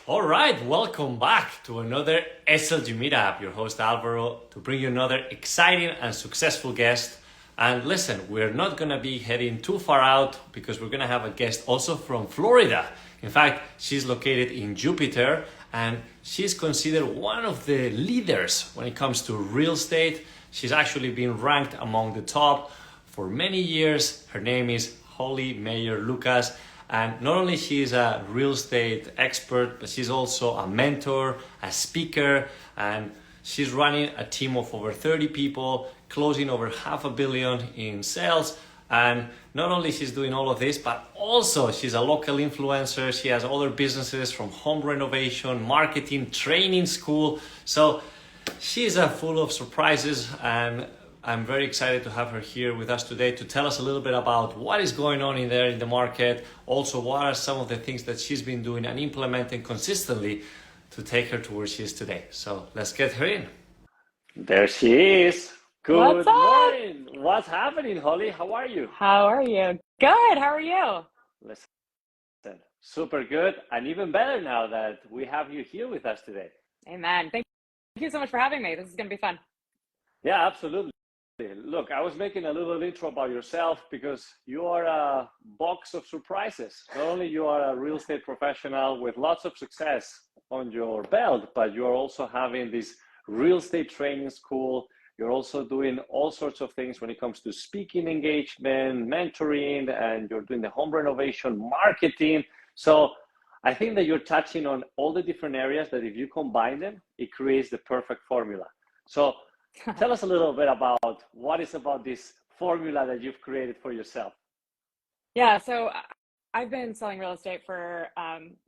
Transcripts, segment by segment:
All right, welcome back to another SLG Meetup. Your host Alvaro to bring you another exciting and successful guest. And listen, we're not gonna be heading too far out because we're gonna have a guest also from Florida. In fact, she's located in Jupiter and she's considered one of the leaders when it comes to real estate. She's actually been ranked among the top for many years. Her name is Holly Meyer Lucas. And not only she's a real estate expert, but she's also a mentor, a speaker, and she's running a team of over 30 people, closing over $500 million in sales. And not only she's doing all of this, but also she's a local influencer. She has other businesses from home renovation, marketing, training school. So she's full of surprises, and I'm very excited to have her here with us today to tell us a little bit about what is going on in there in the market. Also, what are some of the things that she's been doing and implementing consistently to take her to where she is today. So let's get her in. There she is. What's Good up? morning. What's happening, Holly? How are you? How are you? Good. How are you? Listen, super good, and even better now that we have you here with us today. Amen. Thank you so much for having me. This is going to be fun. Yeah, absolutely. Look, I was making a little intro about yourself because you are a box of surprises. Not only you are a real estate professional with lots of success on your belt, but you are also having this real estate training school. You're also doing all sorts of things when it comes to speaking engagement, mentoring, and you're doing the home renovation marketing. So I think that you're touching on all the different areas that if you combine them, it creates the perfect formula. So tell us a little bit about what is about this formula that you've created for yourself. Yeah, so I've been selling real estate for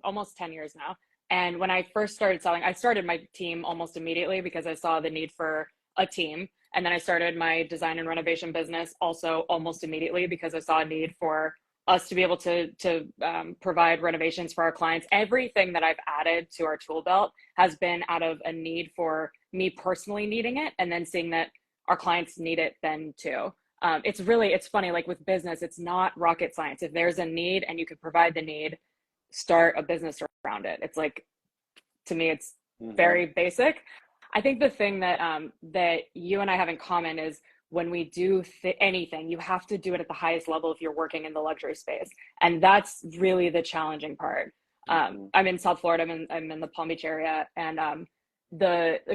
almost 10 years now. And when I first started selling, I started my team almost immediately because I saw the need for a team. And then I started my design and renovation business also almost immediately because I saw a need for us to be able to provide renovations for our clients. Everything that I've added to our tool belt has been out of a need for me personally needing it, and then seeing that our clients need it then too. It's funny, like with business, it's not rocket science. If there's a need and you can provide the need, start a business around it. It's like, to me, it's very basic. I think the thing that that you and I have in common is when we do anything, you have to do it at the highest level if you're working in the luxury space. And that's really the challenging part. I'm in South Florida, I'm in the Palm Beach area. And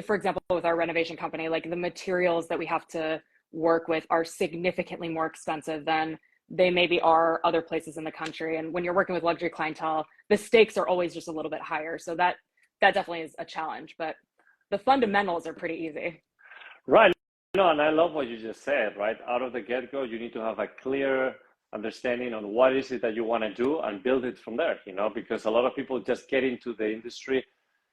for example, with our renovation company, like the materials that we have to work with are significantly more expensive than they maybe are other places in the country. And when you're working with luxury clientele, the stakes are always just a little bit higher. So that definitely is a challenge, but the fundamentals are pretty easy. Right. No, and I love what you just said, right? Out of the get-go, you need to have a clear understanding on what is it that you want to do and build it from there, because a lot of people just get into the industry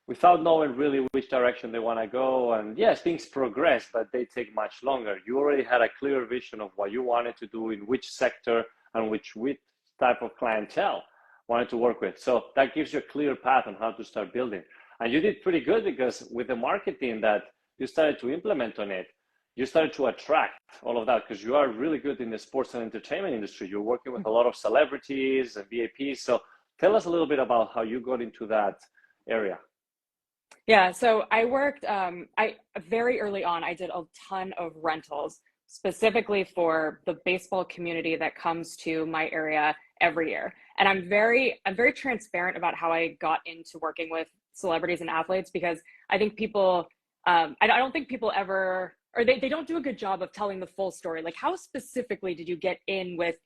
without knowing really which direction they want to go. And yes, things progress, but they take much longer. You already had a clear vision of what you wanted to do in which sector and which type of clientele wanted to work with. So that gives you a clear path on how to start building. And you did pretty good because with the marketing that you started to implement on it, you started to attract all of that because you are really good in the sports and entertainment industry. You're working with a lot of celebrities and VIPs. So tell us a little bit about how you got into that area. Yeah, so I worked, very early on, I did a ton of rentals specifically for the baseball community that comes to my area every year. And I'm very transparent about how I got into working with celebrities and athletes because I think people, I don't think people ever, or they don't do a good job of telling the full story. Like, how specifically did you get in with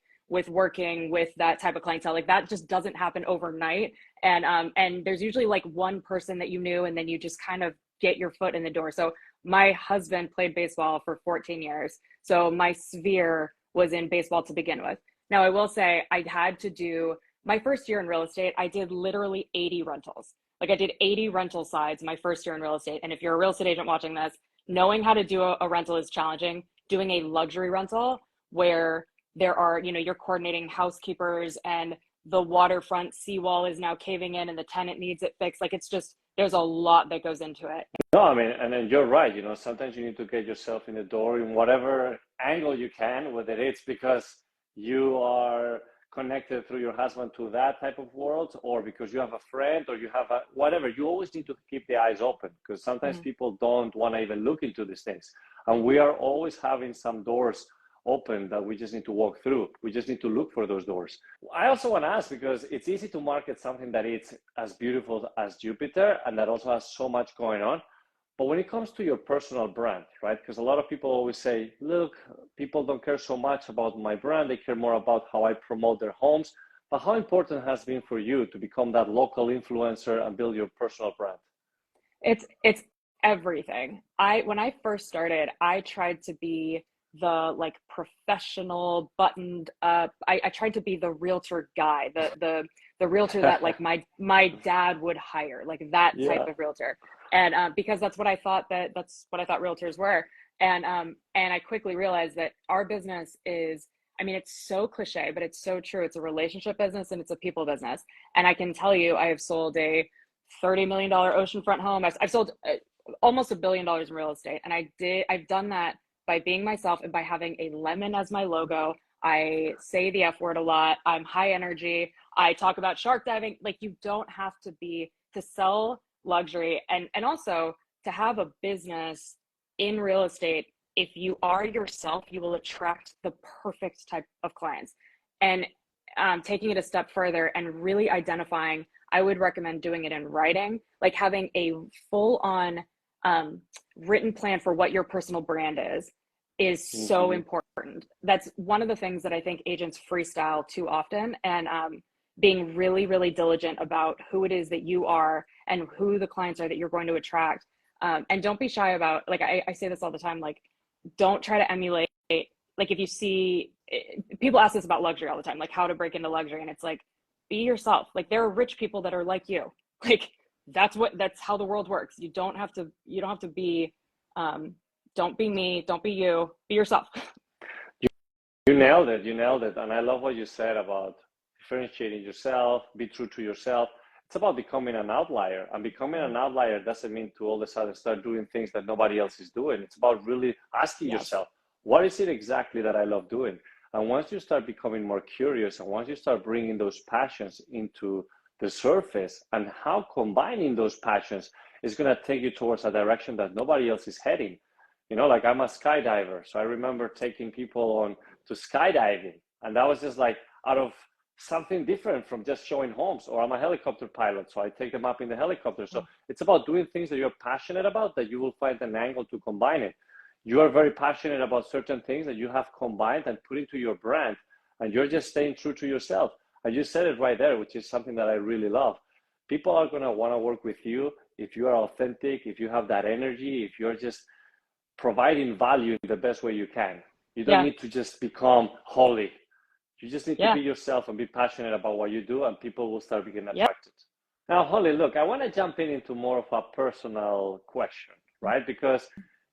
working with that type of clientele? Like, that just doesn't happen overnight. And there's usually like one person that you knew, and then you just kind of get your foot in the door. So my husband played baseball for 14 years. So my sphere was in baseball to begin with. Now, I will say I had to do my first year in real estate. I did literally 80 rentals. Like, I did 80 rental sides my first year in real estate. And if you're a real estate agent watching this, knowing how to do a rental is challenging. Doing a luxury rental where there are, you're coordinating housekeepers and the waterfront seawall is now caving in and the tenant needs it fixed. Like, it's just, there's a lot that goes into it. No, I mean, and then you're right. Sometimes you need to get yourself in the door in whatever angle you can, whether it's because you are connected through your husband to that type of world, or because you have a friend or you have a whatever, you always need to keep the eyes open, because sometimes people don't want to even look into these things. And we are always having some doors open that we just need to walk through. We just need to look for those doors. I also want to ask, because it's easy to market something that it's as beautiful as Jupiter and that also has so much going on. But when it comes to your personal brand, right? Because a lot of people always say, look, people don't care so much about my brand. They care more about how I promote their homes. But how important has been for you to become that local influencer and build your personal brand? It's everything. When I first started, I tried to be the like professional buttoned up. I tried to be the realtor guy, the realtor that like my dad would hire, like that type of realtor. And because that's what I thought realtors were. And I quickly realized that our business is, I mean, it's so cliche, but it's so true. It's a relationship business and it's a people business. And I can tell you, I have sold a $30 million oceanfront home. I've sold almost $1 billion in real estate. And I've done that by being myself and by having a lemon as my logo. I say the F word a lot. I'm high energy. I talk about shark diving. Like, you don't have to sell luxury and also to have a business in real estate. If you are yourself, you will attract the perfect type of clients. And taking it a step further and really identifying, I would recommend doing it in writing, like having a full on written plan for what your personal brand is so important. That's one of the things that I think agents freestyle too often. And being really, really diligent about who it is that you are and who the clients are that you're going to attract. And don't be shy about, like, I say this all the time, like, don't try to emulate. Like, if you see, people ask us about luxury all the time, like how to break into luxury. And it's like, be yourself. Like, there are rich people that are like you. Like, that's how the world works. You don't have to be, don't be me, don't be you, be yourself. You nailed it. You nailed it. And I love what you said about differentiating yourself, be true to yourself. It's about becoming an outlier. And becoming an outlier doesn't mean to all of a sudden start doing things that nobody else is doing. It's about really asking yourself, what is it exactly that I love doing? And once you start becoming more curious, and once you start bringing those passions into the surface, and how combining those passions is going to take you towards a direction that nobody else is heading. You know, like, I'm a skydiver. So I remember taking people on to skydiving. And that was just like out of something different from just showing homes. Or I'm a helicopter pilot, so I take them up in the helicopter. So it's about doing things that you're passionate about, that you will find an angle to combine it. You are very passionate about certain things that you have combined and put into your brand, and you're just staying true to yourself. And you said it right there, which is something that I really love. People are going to want to work with you if you are authentic, if you have that energy, if you're just providing value in the best way you can. You don't need to just become Holly. You just need to be yourself and be passionate about what you do, and people will start being attracted. Now, Holly, look, I want to jump into more of a personal question, right? Because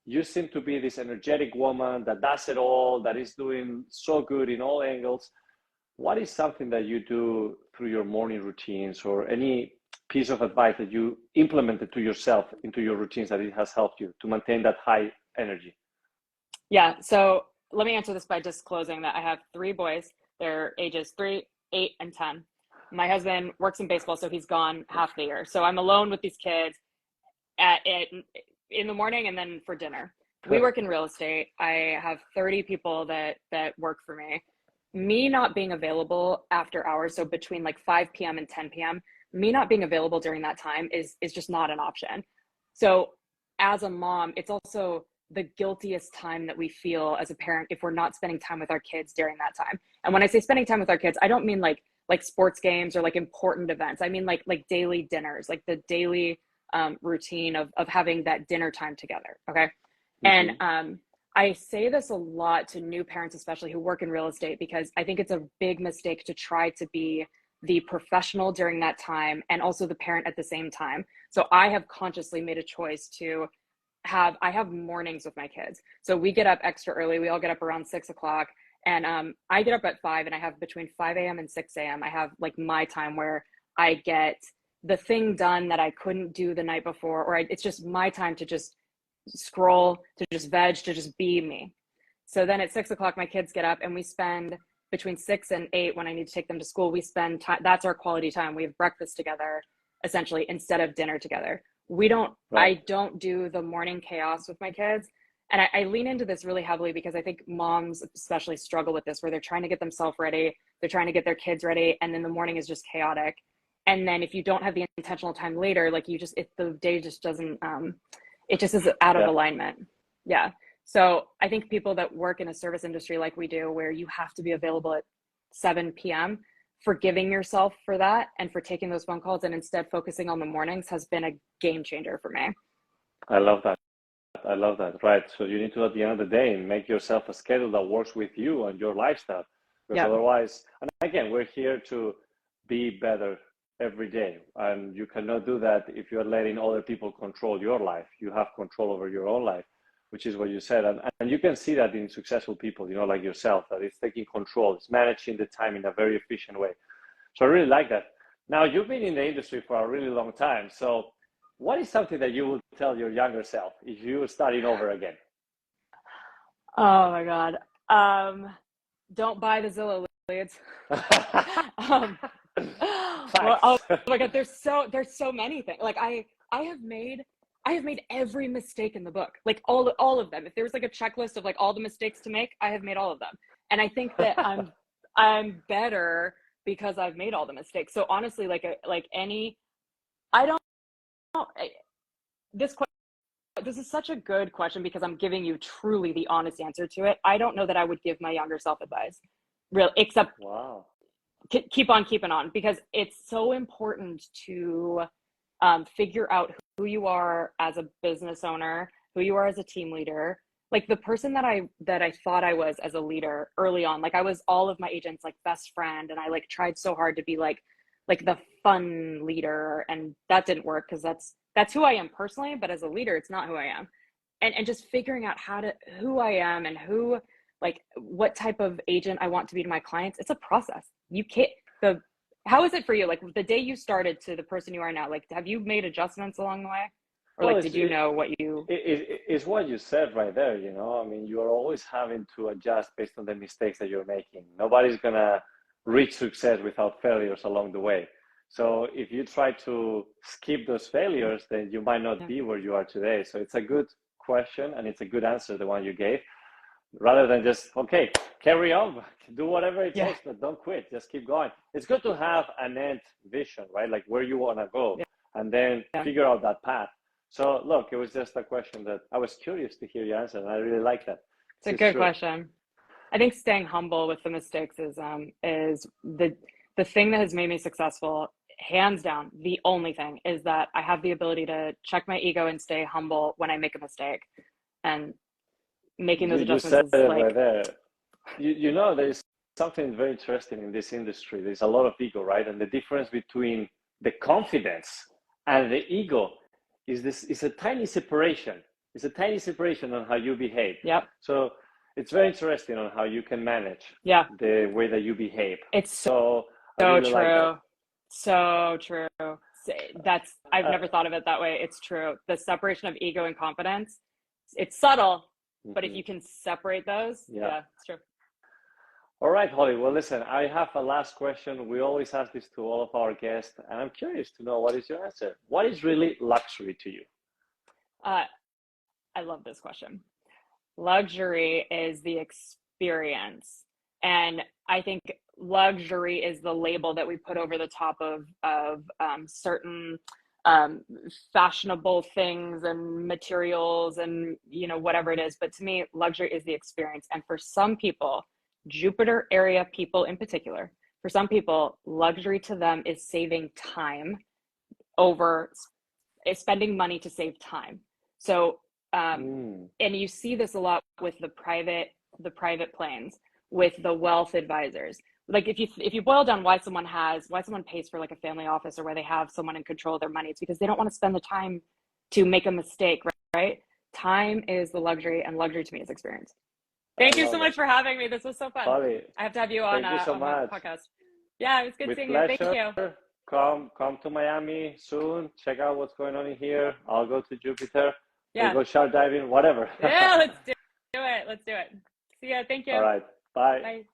you seem to be this energetic woman that does it all, that is doing so good in all angles. What is something that you do through your morning routines, or any piece of advice that you implemented to yourself into your routines that it has helped you to maintain that high energy? Yeah. So let me answer this by disclosing that I have 3 boys. They're ages 3, 8, and 10. My husband works in baseball, so he's gone half the year. So I'm alone with these kids in the morning and then for dinner. We work in real estate. I have 30 people that work for me. Me not being available after hours, so between like 5 p.m. and 10 p.m., me not being available during that time is just not an option. So as a mom, it's also the guiltiest time that we feel as a parent if we're not spending time with our kids during that time. And when I say spending time with our kids, I don't mean like sports games or like important events. I mean like daily dinners, like the daily routine of having that dinner time together. Okay. And I say this a lot to new parents, especially who work in real estate, because I think it's a big mistake to try to be the professional during that time and also the parent at the same time. So I have consciously made a choice to I have mornings with my kids. So we get up extra early. We all get up around 6 o'clock, and I get up at 5, and I have between 5 a.m. and 6 a.m. I have like my time where I get the thing done that I couldn't do the night before, or it's just my time to just scroll, to just veg, to just be me. So then at 6 o'clock, my kids get up and we spend between 6 and 8, when I need to take them to school, we spend time. That's our quality time. We have breakfast together, essentially, instead of dinner together. We don't, Right. I don't do the morning chaos with my kids. And I lean into this really heavily because I think moms especially struggle with this, where they're trying to get themselves ready, they're trying to get their kids ready, and then the morning is just chaotic. And then if you don't have the intentional time later, like the day just doesn't, it just is out of alignment. Yeah. So I think people that work in a service industry like we do, where you have to be available at 7 p.m., forgiving yourself for that and for taking those phone calls and instead focusing on the mornings has been a game changer for me. I love that. I love that. Right. So you need to, at the end of the day, make yourself a schedule that works with you and your lifestyle. Because otherwise, and again, we're here to be better every day. And you cannot do that if you're letting other people control your life. You have control over your own life, which is what you said. And you can see that in successful people, you know, like yourself, that it's taking control, it's managing the time in a very efficient way. So I really like that. Now, you've been in the industry for a really long time. So what is something that you would tell your younger self if you were starting over again? Oh my God. Don't buy the Zillow leads. Well, oh my God, there's so many things. Like I have made every mistake in the book, like all of them. If there was like a checklist of like all the mistakes to make, I have made all of them. And I think that I'm better because I've made all the mistakes. So honestly, this is such a good question because I'm giving you truly the honest answer to it. I don't know that I would give my younger self advice, except Wow. Keep on keeping on, because it's so important to figure out who you are as a business owner, who you are as a team leader. Like the person that I thought I was as a leader early on, like I was all of my agents' like best friend, and I like tried so hard to be like the fun leader, and that didn't work because that's who I am personally, but as a leader, it's not who I am. And just figuring out who I am and what type of agent I want to be to my clients. It's a process. You can't, how is it for you? Like the day you started to the person you are now, like, have you made adjustments along the way? Or Well, like, did you know what you? It's what you said right there, you know? I mean, you are always having to adjust based on the mistakes that you're making. Nobody's gonna reach success without failures along the way. So if you try to skip those failures, then you might not be where you are today. So it's a good question and it's a good answer, the one you gave, rather than just, okay, carry on, do whatever it takes, but don't quit, just keep going. It's good to have an end vision, right? Like where you want to go and then figure out that path. So look, it was just a question that I was curious to hear your answer, and I really like that. It's a good question. I think staying humble with the mistakes is the thing that has made me successful, hands down. The only thing is that I have the ability to check my ego and stay humble when I make a mistake, and making those adjustments you said is it like right there. You know, there's something very interesting in this industry. There's a lot of ego, right? And the difference between the confidence and the ego is a tiny separation. It's a tiny separation on how you behave. Yep. So it's very interesting on how you can manage the way that you behave. It's so really true. Like so true. I've never thought of it that way. It's true. The separation of ego and confidence, it's subtle, but if you can separate those, it's true. All right, Holly. Well, listen, I have a last question. We always ask this to all of our guests, and I'm curious to know, what is your answer? What is really luxury to you? I love this question. Luxury is the experience. And I think luxury is the label that we put over the top of certain fashionable things and materials and, you know, whatever it is. But to me, luxury is the experience. And for some people, Jupiter area people in particular, for some people, luxury to them is saving time over spending money to save time. So, and you see this a lot with the private planes, with the wealth advisors. Like if you boil down why someone pays for like a family office or where they have someone in control of their money, it's because they don't want to spend the time to make a mistake, right? Time is the luxury, and luxury to me is experience. Thank you so much for having me. This was so fun. Holly, I have to have you on, thank you so much. My podcast. Yeah, it was good seeing you. Thank you. Come to Miami soon. Check out what's going on in here. I'll go to Jupiter. Yeah. We'll go shark diving, whatever. Yeah, let's do it. Let's do it. See ya. Thank you. All right. Bye. Bye.